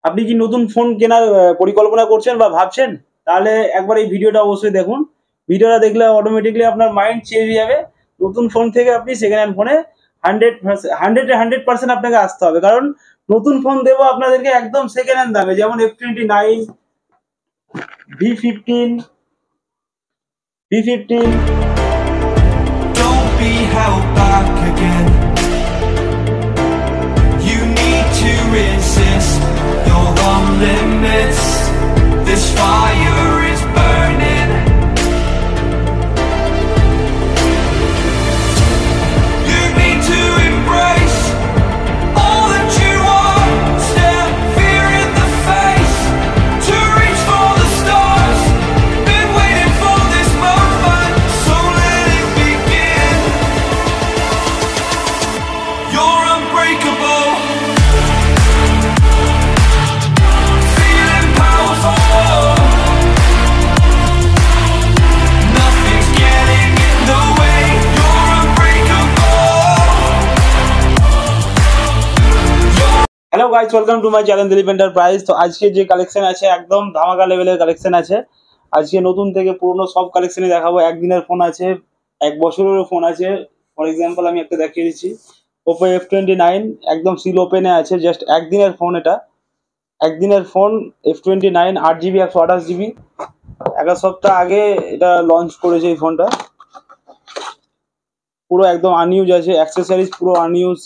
আপনি কি নতুন ফোন কেনার পরিকল্পনা করছেন বা ভাবছেন? তাহলে একবার এই ভিডিওটা অবশ্যই দেখুন। ভিডিওটা দেখলে অটোমেটিক্যালি আপনার মাইন্ড চেঞ্জ হয়ে যাবে। নতুন ফোন থেকে আপনি সেকেন্ড হ্যান্ড ফোনে 100% আপনাকে আসতে হবে। কারণ নতুন ফোন দেবো আপনাদেরকে একদম সেকেন্ড হ্যান্ড দামে। যেমন F29, V15, V15 Don't be held back again. You need to resist. You're on limits. This fire is burning. You need to embrace all that you are. Stare fear in the face. To reach for the stars. Been waiting for this moment, so let it begin. You're unbreakable. Feeling powerful. Nothing's getting in the way. You're unbreakable. Hello guys, welcome to my channel Dilip enterprise. তো আজকে যে collection আছে একদম ধামাকা লেভেলের collection আছে। আজকে নতুন থেকে পুরনো সব কালেকশনই দেখাবো। একদিনের ফোন আছে, এক বছরেরও ফোন আছে। ফর এক্সাম্পল আমি একটা দেখিয়ে দিচ্ছি, ওপো F29 একদম সিল ওপেনে আছে। জাস্ট একদিনের ফোন, এটা একদিনের ফোন। F29 8GB 128GB, এক সপ্তাহ আগে এটা লঞ্চ করেছে এই ফোনটা। পুরো একদম আনইউজ আছে, অ্যাক্সেসরিজ পুরো আনইউজ,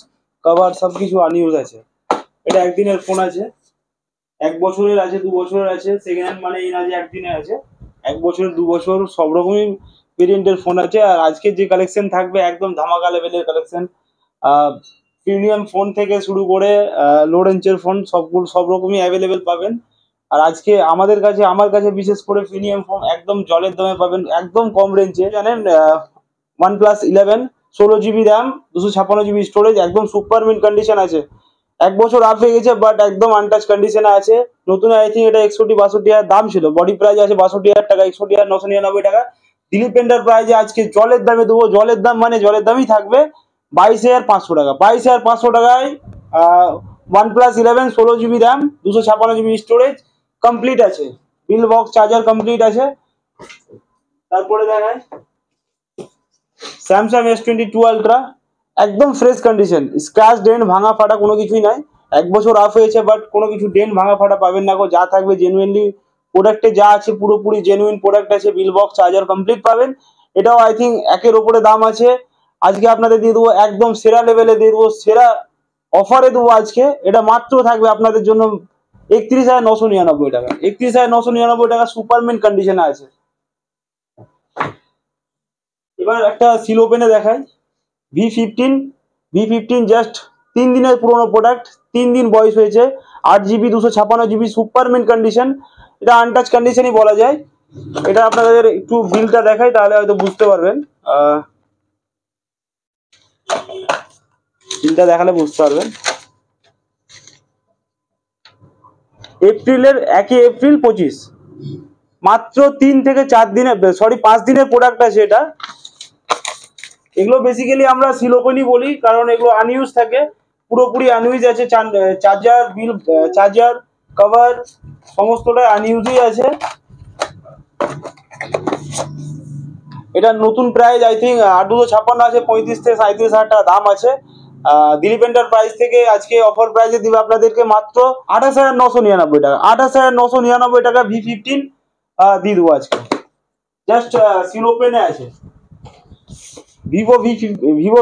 কভার সব কিছু আনইউজ আছে। এটা একদিনের ফোন আছে, এক বছরের আছে, 2 বছরের আছে। সেকেন্ড হ্যান্ড মানে এই না যে একদিনের আছে, 1 বছর 2 বছর সব রকমই ভেরিয়েন্টের ফোন আছে। আর আজকে যে কালেকশন থাকবে একদম ধামাকা লেভেলের কালেকশন। প্রিমিয়াম ফোন থেকে শুরু করে লো রেঞ্জের ফোন সব রকমই অ্যাভেলেবেল পাবেন। আর আজকে আমার কাছে বিশেষ করে প্রিমিয়াম ফোন একদম জলের দামে পাবেন, একদম কম রেঞ্জে। জানেন, OnePlus 11 16GB RAM, 256GB storage, একদম সুপার মিন্ট কন্ডিশন আছে। 1 বছর আপ হয়ে গেছে, বাট একদম আনটাচ কন্ডিশনে আছে। নতুন আই থিঙ্ক এটা 61-62 দাম ছিল। বডি প্রাইস আছে 62,000 টাকা, 61,999 টাকা। দিলীপ এন্টারপ্রাইজে আজকে জলের দামে দেবো। জলের দাম মানে জলের দামই থাকবে, 22,500 টাকা। 22,500 টাকায় OnePlus 11 16GB RAM, 256GB storage complete আছে। বিল বক্স চার্জার কমপ্লিট আছে। তারপরে দেখায় স্যামসাং S22 আলট্রা, একদম ফ্রেশ কন্ডিশন, স্ক্র্যাচ ডেন্ট ভাঙা ফাটা কোনো কিছুই নাই। 1 বছর আপ হয়েছে, বাট কোনো কিছু ডেন্ট ভাঙা ফাটা পাবেন না গো। যা থাকবে জেনুইনলি প্রোডাক্টে যা আছে পুরোপুরি জেনুইন প্রোডাক্ট আছে। বিল বক্স চার্জার কমপ্লিট পাবেন। এটাও আই থিঙ্ক একের ওপরে দাম আছে। আজকে আপনাদের দিয়ে দেবো একদম সেরা লেভেলে দিয়ে দেবো, সেরা অফারে দেবো আজকে। এটা মাত্র থাকবে আপনাদের জন্য 31,999 টাকা। 31,999 টাকা সুপারমিন্ট কন্ডিশনে আছে। এবার একটা সিল ওপেনে দেখাই, V15 জাস্ট 3 দিনের পুরোনো প্রোডাক্ট, 3 দিন বয়স হয়েছে। 8GB 256GB super mint condition, এটা আনটাচ কন্ডিশনই বলা যায়। এটা আপনাদের একটু বিলটা দেখাই, তাহলে হয়তো বুঝতে পারবেন। বিলটা দেখালে বুঝতে পারবেন। এপ্রিলের 1 এপ্রিল 25, মাত্র 3 থেকে 4 দিনের 5 দিনের প্রোডাক্ট আছে এটা। এগুলো বেসিক্যালি আমরা সিল ওপেনই বলি, কারণ এগুলো আনইউজ থাকে, পুরোপুরি আনইউজ আছে। চার্জার কভার সমস্তটা আনইউজই আছে। এটা নতুন প্রাইস আই থিঙ্ক 8,256 আছে, 35 থেকে 37,000 টাকা দাম আছে। দিলীপ এন্টারপ্রাইজ থেকে আজকে অফার প্রাইসে দিবে আপনাদেরকে মাত্র 28,999 টাকা। 28,999 টাকা V15 দিয়ে দেবো আজকে। জাস্ট সিল ওপেনে আছে। Vivo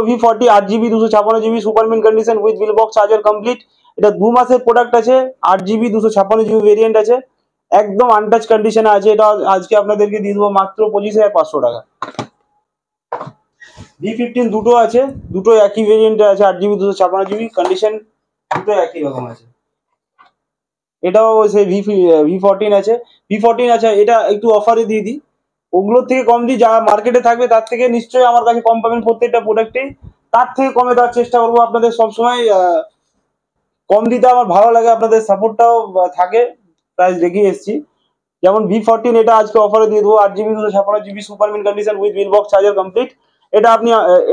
V40 8GB 256GB super mint condition with bill box charger complete. এটা 2 মাসের প্রোডাক্ট আছে, 8GB 256GB ভেরিয়েন্ট আছে, একদম আনটাচ কন্ডিশনে আছে। এটা আজকে আপনাদেরকে দিয়ে দেবো মাত্র 25,500 টাকা। V15 দুটো আছে, দুটো একই ভেরিয়েন্টে আছে, 8GB 256GB কন্ডিশন, দুটো একই রকম আছে। এটাও সেই V14 আছে। V14 আছে, এটা একটু অফারে দিয়ে দিই। ওগুলোর থেকে কম দিই, যা মার্কেটে থাকবে তার থেকে নিশ্চয়ই আমার কাছে কম পাবেন প্রত্যেকটা প্রোডাক্টেই। তার থেকে কমে দেওয়ার চেষ্টা করবো আপনাদের সবসময়। কম দিতে আমার ভালো লাগে, আপনাদের সাপোর্টটাও থাকে, প্রাইস দেখিয়ে এসেছি। যেমন V14 এটা আজকে অফারে দিয়ে দেবো, 8GB 256GB super mint condition with bill box charger complete.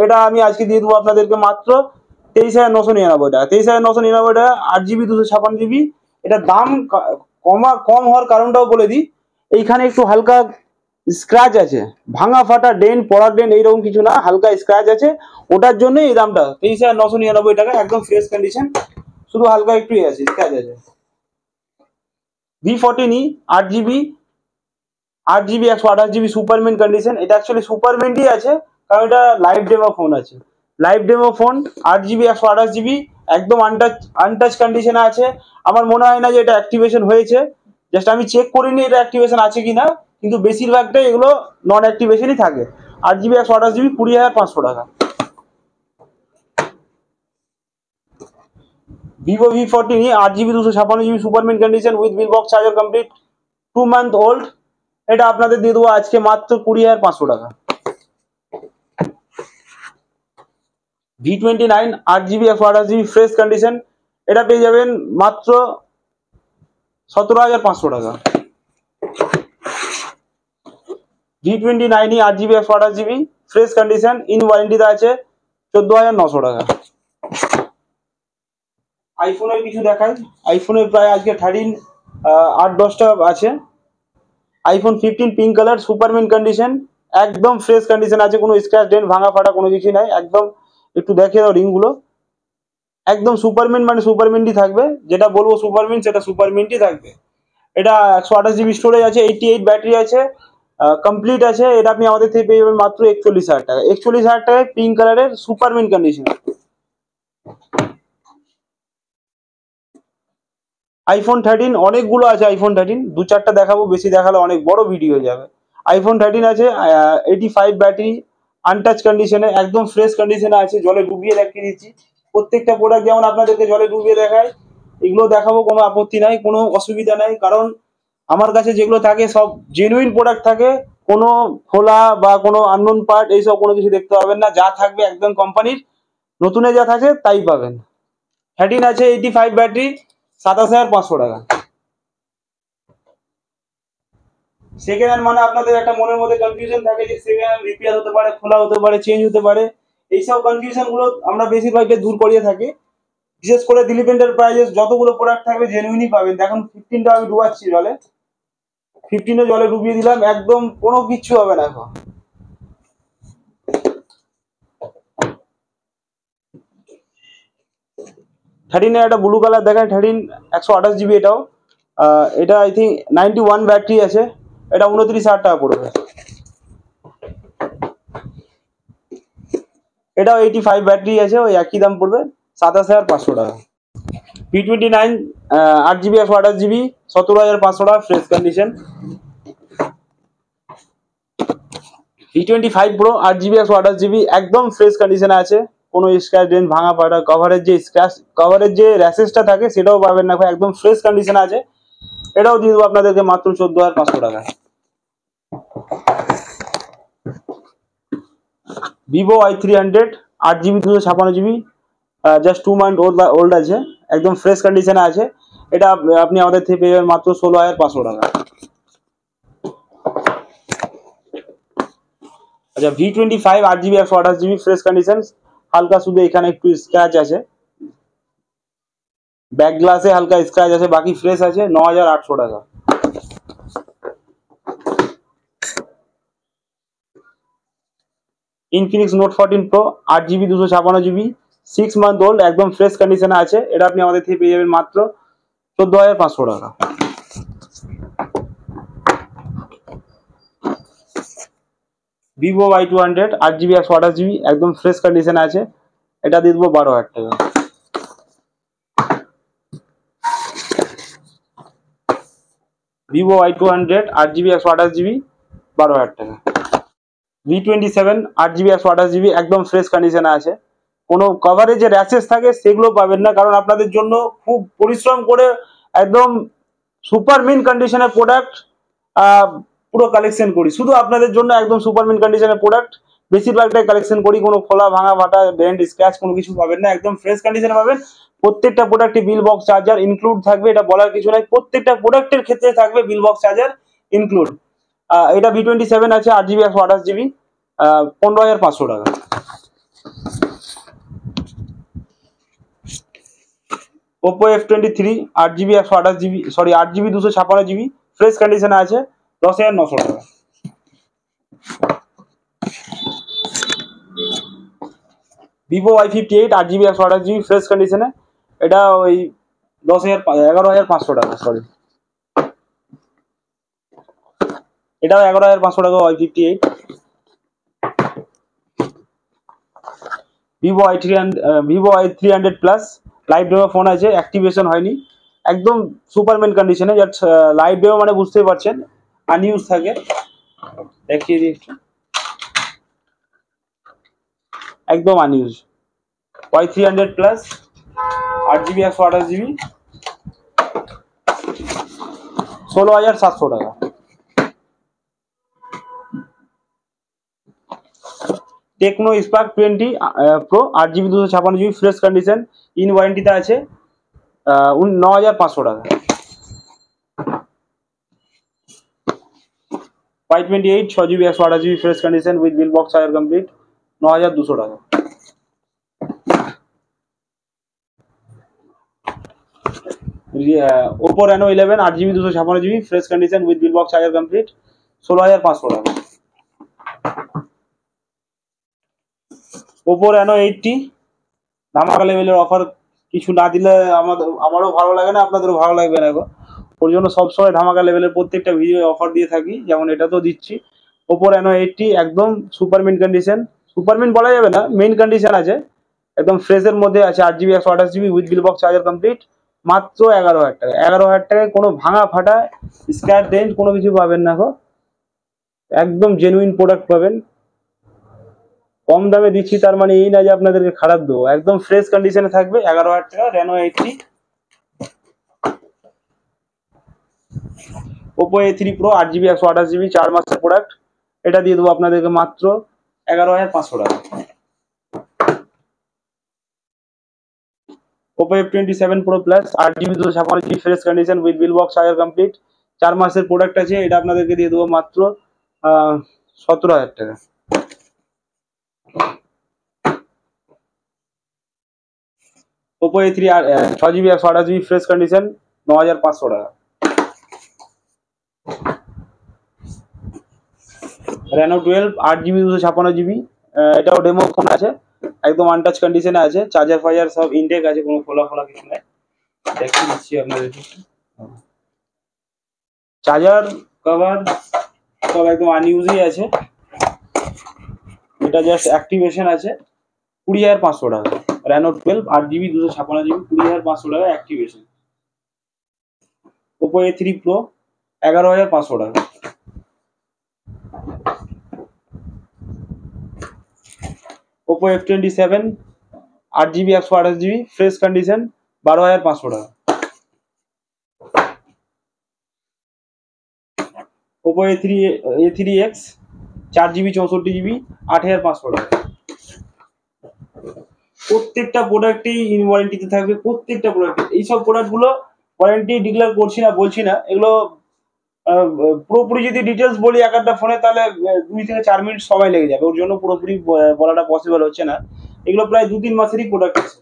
এটা আমি আজকে দিয়ে দেবো আপনাদেরকে মাত্র 23,999 টাকা। 23,999 টাকা, 8GB 256GB এটা দাম কম হওয়ার কারণটাও বলে দিই, এইখানে একটু হালকা স্ক্র্যাচ আছে, ভাঙা ফাটা ডেন্ট পড়া ডেন্ট এইরকম কিছু না, হালকা স্ক্র্যাচ আছে, ওটার জন্য এই দামটা 23,999 টাকা, একদম ফ্রেশ কন্ডিশন, শুধু হালকা একটু আছে স্ক্র্যাচ আছে। V14 8GB 128GB super mint condition, এটা অ্যাকচুয়ালি সুপারমিন্টই আছে কারণ এটা লাইভ ডেমো ফোন আছে, live demo phone 8GB 128GB একদম আনটাচ কন্ডিশনে আছে। আমার মনে হয় না যে এটা অ্যাক্টিভেশন হয়েছে, জাস্ট আমি চেক করিনি এটা অ্যাক্টিভেশন আছে কিনা, কিন্তু বেশিরভাগটাই এগুলো নন অ্যাক্টিভেশনই থাকে। 8GB 128GB 20,500 টাকা। Vivo V14 8GB 256GB super mint condition with bill box charger complete, 2 month old, এটা আপনাদের দিয়ে দেবো আজকে মাত্র 20,500 টাকা। V29 8GB 128GB fresh condition, এটা পেয়ে যাবেন মাত্র 17,500 টাকা। V29 8GB 128GB fresh condition in ওয়ারেন্টিতে আছে 14,900 টাকা। আইফোনের কিছু দেখাই, আইফোনের প্রায় আজকে 8-10টা আছে। IPhone 15 pink colour super mint condition, একদম ফ্রেশ কন্ডিশন আছে, কোনো স্ক্র্যাচ ডেন্ট ভাঙা ফাটা কোনো কিছু নাই, একদম একটু দেখে দাও রিংগুলো, একদম সুপারমিন্ট মানে সুপারমিন্টই থাকবে, যেটা বলবো সুপারমিন্ট সেটা সুপারমিন্টই থাকবে। এটা 128GB স্টোরেজ আছে, 88 ব্যাটারি আছে, কমপ্লিট আছে, এটা আপনি আমাদের থেকে পেয়ে যাবেন মাত্র 41,000 টাকা। 41,000 টাকায় পিঙ্ক কালারের সুপারমিন্ট কন্ডিশন। আইফোন 13 অনেকগুলো আছে, আইফোন 13 2-4টা দেখাবো, বেশি দেখালে অনেক বড় ভিডিও হয়ে যাবে। আইফোন 13 আছে 85 ব্যাটারি আনটাচ কন্ডিশনে, একদম ফ্রেশ কন্ডিশনে আছে, জলে ডুবিয়ে দেখিয়ে দিচ্ছি। প্রত্যেকটা প্রোডাক্ট যেমন আপনাদেরকে জলে ডুবিয়ে দেখায়, এগুলো দেখাবো, কোনো আপত্তি নাই, কোনো অসুবিধা নাই, কারণ আমার কাছে যেগুলো থাকে সব জেনুইন প্রোডাক্ট থাকে, কোনো খোলা বা কোনো আননোন পার্ট এইসব কোনো কিছু দেখতে পাবেন না, যা থাকবে একদম কোম্পানির নতুনে যা থাকে তাই পাবেন। 13 আছে 85 ব্যাটারি 27,500 টাকা। সেকেন্ড হ্যান্ড মানে আপনাদের একটা মনের মধ্যে কনফিউশন থাকে যে সেকেন্ড হ্যান্ড রিপেয়ার হতে পারে, খোলা হতে পারে, চেঞ্জ হতে পারে, এইসব কনফিউশন গুলো আমরা বেশিরভাগটা দূর করিয়ে থাকি। বিশেষ করে দিলীপ এন্টারপ্রাইজেস যতগুলো প্রোডাক্ট থাকবে জেনুইনই পাবেন। দেখুন 15টা আমি ডুবাচ্ছি জলে, 15 জলে ডুবিয়ে দিলাম, একদম কোনো কিচ্ছু হবে না এখন। থার্টিনে একটা ব্লু কালার দেখায়, 13 128GB, এটাও এটা আই থিঙ্ক 91 ব্যাটারি আছে, এটা 29,000 টাকা পড়বে। এটাও 85 ব্যাটারি আছে, ওই একই দাম পড়বে 27,500 টাকা। P29 8GB 128GB 17,500 টাকা fresh condition. P25 Pro 8GB 128GB একদম ফ্রেশ কন্ডিশনে আছে, কোনো স্ক্র্যাচ ডেন্ট ভাঙা ফাটা কভারের যে র্যাশেসটা থাকে সেটাও পাবেন না, একদম ফ্রেশ কন্ডিশনে আছে, এটাও দিয়ে দেবো আপনাদেরকে মাত্র 14,500 টাকা। Vivo Y300 8GB 256GB just 2 month old আছে, একদম ফ্রেশ কন্ডিশনে আছে, এটা আপনি আমাদের থেকে পেয়ে যাবেন মাত্র 16,500 টাকা। আচ্ছা V25 8GB 128GB fresh condition, হালকা শুধু এখানে একটু স্ক্র্যাচ আছে, ব্যাক গ্লাসে হালকা স্ক্র্যাচ আছে, বাকি ফ্রেশ আছে, 9,800 টাকা। Infinix Note 14 Pro 8GB 256GB 6 month old একদম ফ্রেশ কন্ডিশনে আছে, এটা আপনি আমাদের থেকে পেয়ে যাবেন মাত্র 14,500 টাকা। Vivo Y200 8GB 128GB একদম ফ্রেশ কন্ডিশনে আছে, এটা দিয়ে দেবো 12,000 টাকা। Vivo Y200 8GB 128GB 12,000 টাকা। V27 8GB 128GB একদম ফ্রেশ কন্ডিশনে আছে, কোনো কভারে যে র্যাশেস থাকে সেগুলো পাবেন না, কারণ আপনাদের জন্য খুব পরিশ্রম করে একদম সুপার মিন্ট কন্ডিশনের প্রোডাক্ট পুরো কালেকশন করি, শুধু আপনাদের জন্য একদম সুপার মিন্ট কন্ডিশনের প্রোডাক্ট বেশিরভাগটাই কালেকশন করি, কোনো খোলা ভাঙা ফাটা ডেন্ট স্ক্র্যাচ কোনো কিছু পাবেন না, একদম ফ্রেশ কন্ডিশনে পাবেন। প্রত্যেকটা প্রোডাক্টে বিল বক্স চার্জার ইনক্লুড থাকবে, এটা বলার কিছু নাই, প্রত্যেকটা প্রোডাক্টের ক্ষেত্রে থাকবে বিল বক্স চার্জার ইনক্লুড। এটা V27 আছে 8GB 128GB 15,500 টাকা। Oppo F23 8GB 128GB, sorry 8GB 256GB fresh কন্ডিশনে আছে 10,900 টাকা। Vivo Y58 8GB 128GB fresh কন্ডিশনে, এটা ওই 11,500 টাকা, সরি এটাও 11,500 টাকা Y58। Vivo Y300 plus live demo phone আছে, অ্যাক্টিভেশন হয়নি, একদম সুপারম্যান কন্ডিশনে, জাস্ট লাইভ ডেমো মানে বুঝতেই পারছেন আনইউজ থাকে, দেখিয়ে দিই একটু, একদম আনইউজ। Y300 প্লাস 8GB 128GB 16,700 টাকা। Tecno spark 20 pro 8GB 256GB fresh condition, in ওয়ারেন্টিতে আছে 9,500 টাকা। Y28 6GB 128GB fresh condition with bill box charger complete 9,200 টাকা। Oppo Reno 11 8GB 256GB fresh condition with bill box charger complete 16,500 টাকা। Oppo Reno 80 ধামাকা লেভেলের offer, কিছু না দিলে আমারও ভালো লাগে না, আপনাদেরও ভালো লাগবে না গো, ওর জন্য সবসময় ধামাকা লেভেলের প্রত্যেকটা ভিডিও অফার দিয়ে থাকি, যেমন এটা তো দিচ্ছি। ওপো রেনো 80 একদম সুপারমিন কন্ডিশন, সুপারমিন বলা যাবে না, মেইন কন্ডিশন আছে, একদম ফ্রেশের মধ্যে আছে 8GB 128GB with bill box charger complete, মাত্র 11,000 টাকা। 11,000 টাকায় কোনো ভাঙা ফাটা স্ক্র্যাচ ডেন্ট কোনো কিছু পাবেন না গো, একদম জেনুইন প্রোডাক্ট পাবেন। কম দামে দিচ্ছি তার মানে এই না যে আপনাদেরকে খারাপ দেবো, একদম ফ্রেশ কন্ডিশনে থাকবে। 11,000 টাকা Reno 80। Oppo A3 Pro 8GB 128GB 4 মাসের প্রোডাক্ট, এটা দিয়ে দেবো আপনাদেরকে মাত্র 11,500 টাকা। Oppo F27 Pro Plus 8GB 256GB fresh condition with bill box charger complete, 4 মাসের প্রোডাক্ট আছে, এটা আপনাদেরকে দিয়ে দেবো মাত্র 17,000 টাকা। Oppo A3 6GB 128GB fresh condition 9,500 টাকা। রেনো 12 8GB 256GB, এটাও ডেমো ফোন আছে, একদম আনটাচ কন্ডিশনে আছে, চার্জার ফার্জার সব ইনটেক আছে, কোনো খোলা কিছু নাই, দেখিয়ে দিচ্ছি আপনাদের। চার্জার কভার সব একদম আনইউজই আছে, এটা জাস্ট অ্যাক্টিভেশন আছে 20,500 টাকা। রেনো 12 8GB 256GB 20,500 টাকা অ্যাক্টিভেশন। ওপো A3 Pro 11,500 টাকা। Oppo F27 8GB 128GB fresh condition 12,500 টাকা। ওপো A3X 4GB 64GB 8,500 টাকা। প্রত্যেকটা প্রোডাক্টই ইন ওয়ারেন্টিতে থাকবে, প্রত্যেকটা প্রোডাক্টে। এইসব প্রোডাক্টগুলো ওয়ারেন্টি ডিক্লেয়ার করছি না, বলছি না, এগুলো পুরোপুরি যদি ডিটেলস বলি এক একটা ফোনে তাহলে 2 থেকে 4 মিনিট সময় লেগে যাবে, ওর জন্য পুরোপুরি বলাটা পসিবল হচ্ছে না। এগুলো প্রায় 2-3 মাসেরই প্রোডাক্ট আছে।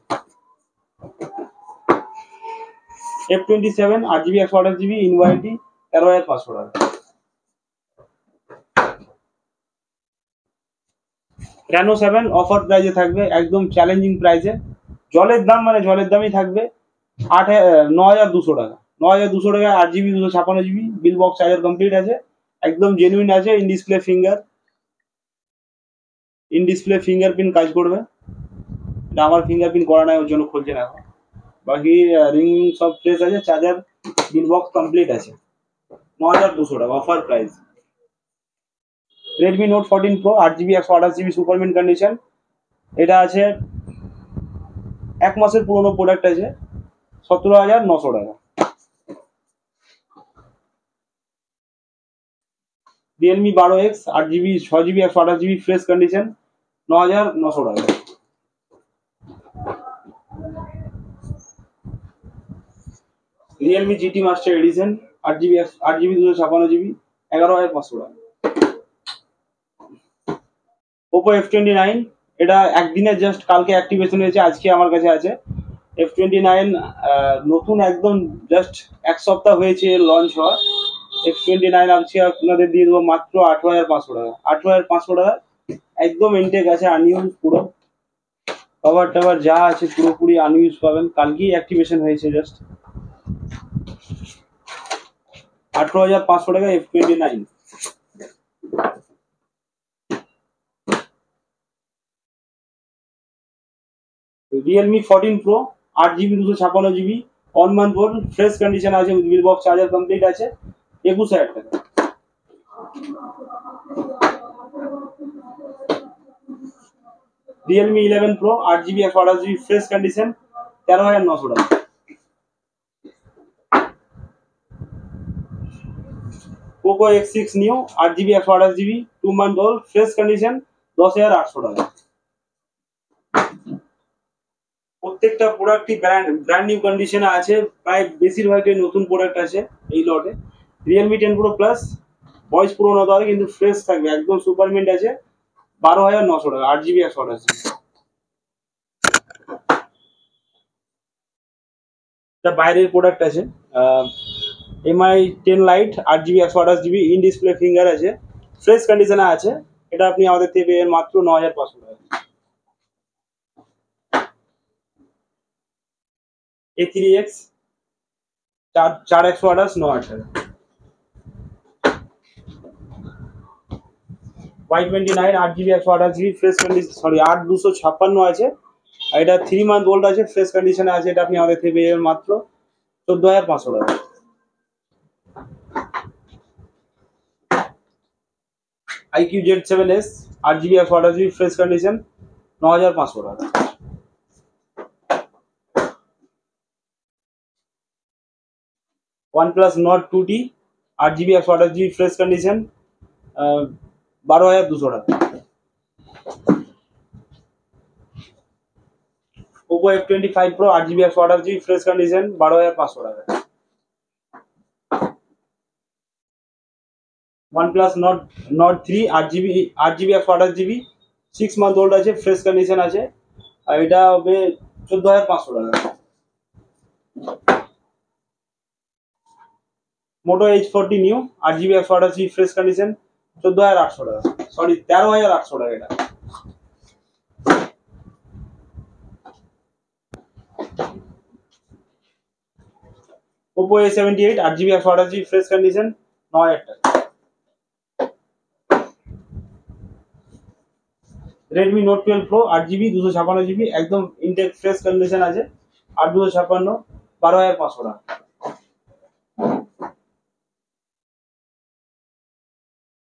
F27 8GB 128GB in warranty 13,500 টাকা। রেনো 7 অফার প্রাইসে থাকবে, একদম চ্যালেঞ্জিং প্রাইসে, জলের দাম মানে জলের দামই থাকবে 9,200 টাকা। 9,200 টাকায় 8GB 256GB বিল বক্স চার্জার কমপ্লিট আছে, একদম জেনুইন আছে, ইন ডিসপ্লে ফিঙ্গারপ্রিন্ট কাজ করবে, এটা আমার ফিঙ্গারপ্রিন্ট করা নাই, ওর জন্য খুলছে না। বাকি রিং সব ফ্রেশ আছে, চার্জার বিল বক্স কমপ্লিট আছে, 9,200 টাকা offer price. Redmi note 14 pro 8GB 128GB সুপারমিন condition, এটা আছে 1 মাসের পুরনো প্রোডাক্ট আছে, 17,900 টাকা। Realme 12X 8GB 6GB 128GB fresh condition 9,900 টাকা। Realme GT master addition 8GB 256GB 11,500 টাকা। ওপো F29, এটা একদিনের জাস্ট কালকে অ্যাক্টিভেশন হয়েছে, আজকে আমার কাছে আছে, F29 নতুন একদম জাস্ট এক সপ্তাহ হয়েছে লঞ্চ হওয়া। F29 আজকে আপনাদের দিয়ে দেবো মাত্র 18,500 টাকা। 18,500 টাকা একদম ইনটেক আছে, আনইউজ পুরো কভার টাভার যা আছে পুরোপুরি আনইউজ পাবেন, কালকেই অ্যাক্টিভেশন হয়েছে জাস্ট। 18,500 টাকা F29। Realme 14 Pro 8GB 256GB 1 month old, fresh condition আছে, with bill box charger complete আছে, 21,000 টাকা। Realme 11 Pro 8GB 128GB fresh condition, 13,900 টাকা। Poco X6 Neo 8GB 128GB 2 month old, fresh condition, 10,800 টাকা। প্রত্যেকটা প্রোডাক্টই brand new কন্ডিশনে আছে, প্রায় বেশিরভাগই নতুন প্রোডাক্ট আছে এই লটে। Realme 10 Pro Plus বয়স পুরোনো হতে হবে কিন্তু ফ্রেশ থাকবে, একদম সুপার মিন্ট আছে, 12,900 টাকা 8GB 128GB। এটা বাইরের প্রোডাক্ট আছে, MI 10 Lite 8GB 128GB in display finger আছে, ফ্রেশ কন্ডিশনে আছে, এটা আপনি আমাদের থেকে পেয়ে মাত্র 9,500 টাকা। A3X 4,128 9,000 টাকা। Y29 8GB 128GB fresh condition, sorry 8,256 আছে, আর এটা 3 month ওল্ড আছে, ফ্রেশ কন্ডিশনে আছে, এটা আপনি আমাদের থেকে পেয়ে যাবেন মাত্র 14,500 টাকা। IQ Z7S 8GB 128GB fresh condition, 9,500 টাকা। OnePlus Nord 2T 8GB 128GB fresh condition, 12,200 টাকা। Oppo F25 Pro 8GB 128GB fresh condition, 12,500 টাকা। OnePlus Nord 3 8GB 128GB 6 month old আছে, ফ্রেশ কন্ডিশন আছে, আর এটা হবে 14,500 টাকা। Moto H40 Neo 8GB 128GB fresh condition, 14,800 টাকা, sorry 13,800 টাকা এটা। Oppo A78 8GB 128GB fresh condition, 9,000 টাকা। Redmi Note 12 Pro 8GB 256GB একদম ইনটেক ফ্রেশ কন্ডিশন আছে, 8,256 12,500 টাকা।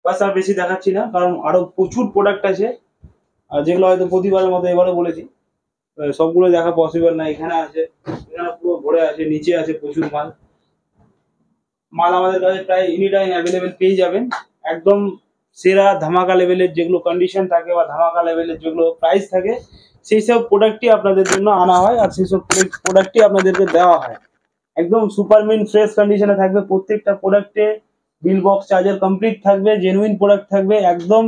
বাস আর বেশি দেখাচ্ছি না, কারণ আরো প্রচুর প্রোডাক্ট আছে, যেগুলো হয়তো প্রতিবারের মতো এবারে বলেছি, সবগুলো দেখা পসিবল না। এখানে আছে, এখানে পুরো ভরে আছে, নিচে আছে প্রচুর মাল আমাদের কাছে প্রায় এনি টাইম অ্যাভেলেবেল পেয়ে যাবেন। একদম সেরা ধামাকা লেভেলের যেগুলো কন্ডিশন থাকে বা ধামাকা লেভেলের যেগুলো প্রাইস থাকে, সেই সব প্রোডাক্টই আপনাদের জন্য আনা হয়, আর সেই সব প্রোডাক্টই আপনাদেরকে দেওয়া হয়। একদম সুপারমিন ফ্রেশ কন্ডিশনে থাকবে প্রত্যেকটা প্রোডাক্টে, বিল বক্স চার্জার কমপ্লিট থাকবে, জেনুইন প্রোডাক্ট থাকবে, একদম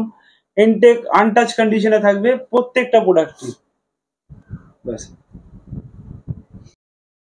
ইনটেক আনটাচ কন্ডিশনে থাকবে প্রত্যেকটা প্রোডাক্টই। ব্যাস।